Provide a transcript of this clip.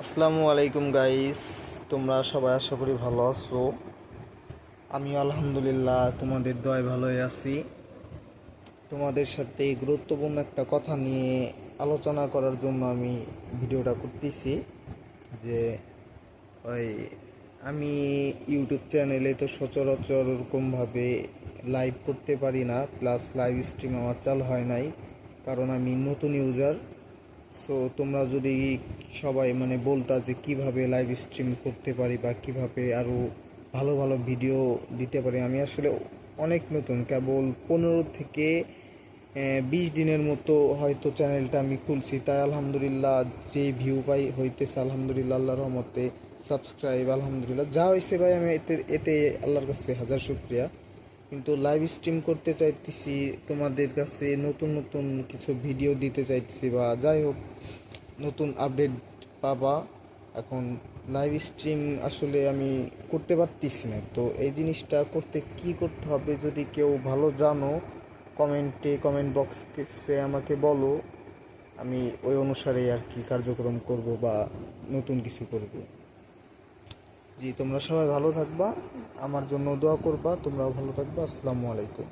আসসালামু আলাইকুম গাইস, তোমরা সবাই আশা করি ভালো আছো। আমি আলহামদুলিল্লাহ তোমাদের দয়ায় ভালোই আছি। তোমাদের সাথে গুরুত্বপূর্ণ একটা কথা নিয়ে আলোচনা করার জন্য আমি ভিডিওটা করতেছি। যে ওই আমি ইউটিউব চ্যানেলে তো সচরাচর ওরকমভাবে লাইভ করতে পারি না, প্লাস লাইভ স্ট্রিম আমার চালু হয় নাই, কারণ আমি নতুন ইউজার। সো তোমরা যদি সবাই বলতা যে কিভাবে লাইভ স্ট্রিম করতে পারি বা কিভাবে আরও ভালো ভালো ভিডিও দিতে পারি। আমি আসলে অনেক নতুন, কেবল 15 থেকে 20 দিনের মতো হয়তো চ্যানেলটা আমি খুলছি, তাই আলহামদুলিল্লাহ যে ভিউ পাই হইতেছে আলহামদুলিল্লাহ, আল্লাহর রহমতে সাবস্ক্রাইব আলহামদুলিল্লাহ যা হয়েছে ভাই, আমি এতে এতে আল্লাহর কাছে হাজার শুকরিয়া। কিন্তু লাইভ স্ট্রিম করতে চাইতেছি, তোমাদের কাছে নতুন নতুন কিছু ভিডিও দিতে চাইতেছি, বা যাই হোক নতুন আপডেট পাবা। এখন লাইভ স্ট্রিম আসলে আমি করতে পারতেছি না, তো এই জিনিসটা করতে কি করতে হবে যদি কেউ ভালো জানো কমেন্ট বক্সে আমাকে বলো। আমি ওই অনুসারে আর কি কার্যক্রম করব বা নতুন কিছু করব। জি, তোমরা সবাই ভালো থাকবা, আমার জন্য দোয়া করবা, তোমরাও ভালো থাকবা। আসসালামু আলাইকুম।